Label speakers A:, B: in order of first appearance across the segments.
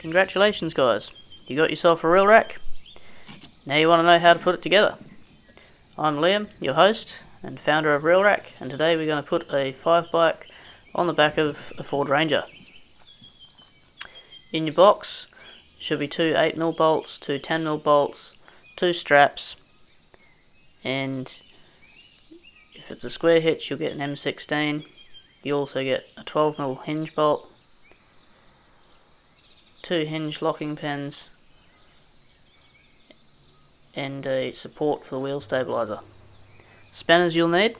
A: Congratulations guys, you got yourself a RealRack. Now you want to know how to put it together. I'm Liam, your host and founder of RealRack, and today we're going to put a 5-bike on the back of a Ford Ranger. In your box should be 2 8mm bolts, 2 10mm bolts, 2 straps, and if it's a square hitch you'll get an M16. You also get a 12mm hinge bolt, 2 hinge locking pins, and a support for the wheel stabilizer. Spanners you'll need,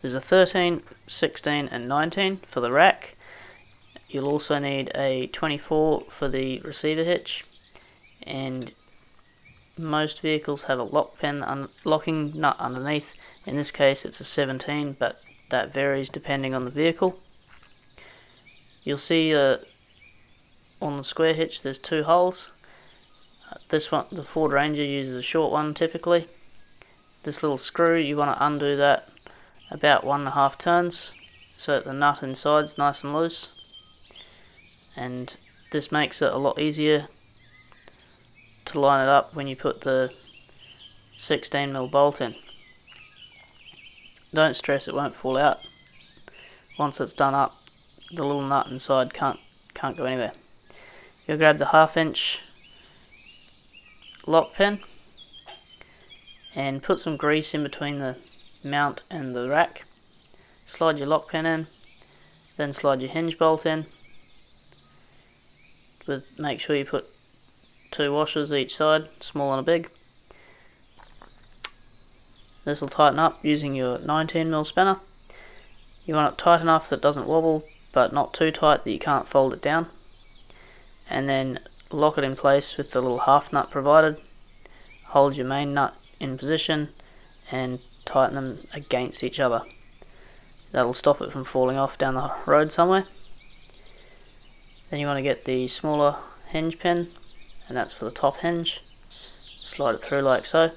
A: there's a 13, 16 and 19 for the rack. You'll also need a 24 for the receiver hitch, and most vehicles have a locking nut underneath. In this case it's a 17, but that varies depending on the vehicle. You'll see on the square hitch there's 2 holes. This one, the Ford Ranger, uses a short one typically. This little screw, you want to undo that about 1.5 turns so that the nut inside's nice and loose, and this makes it a lot easier to line it up when you put the 16mm bolt in. Don't stress, it won't fall out. Once it's done up, the little nut inside can't go anywhere. You'll grab the 1/2 inch lock pin and put some grease in between the mount and the rack. Slide your lock pin in, then slide your hinge bolt in. Make sure you put 2 washers each side, small and a big. This will tighten up using your 19mm spanner. You want it tight enough that it doesn't wobble, but not too tight that you can't fold it down. And then lock it in place with the little half nut provided. Hold your main nut in position and tighten them against each other. That'll stop it from falling off down the road somewhere. Then you want to get the smaller hinge pin, and that's for the top hinge. Slide it through like so.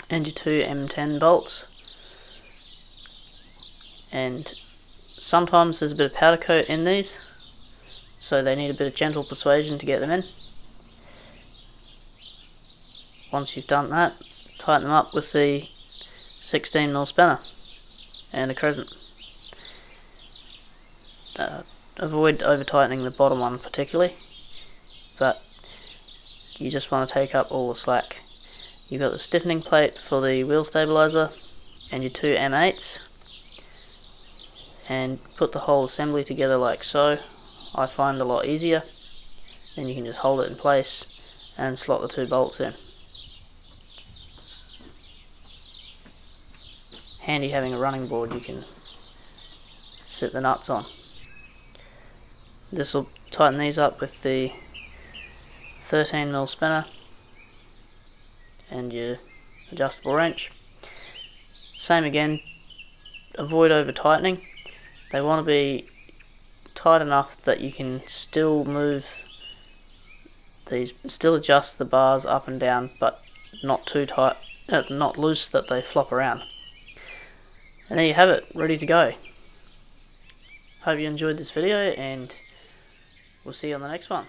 A: And your 2 M10 bolts. And sometimes there's a bit of powder coat in these, so they need a bit of gentle persuasion to get them in. Once you've done that, tighten them up with the 16mm spanner and a crescent. Avoid over tightening the bottom one particularly, but you just want to take up all the slack. You've got the stiffening plate for the wheel stabilizer and your 2 M8s, and put the whole assembly together like so. I find a lot easier. Then you can just hold it in place and slot the 2 bolts in. Handy having a running board you can sit the nuts on. This will tighten these up with the 13mm spanner and your adjustable wrench. Same again, avoid over tightening. They want to be tight enough that you can still move these, still adjust the bars up and down, but not too tight, not loose that they flop around. And there you have it, ready to go. Hope you enjoyed this video, and we'll see you on the next one.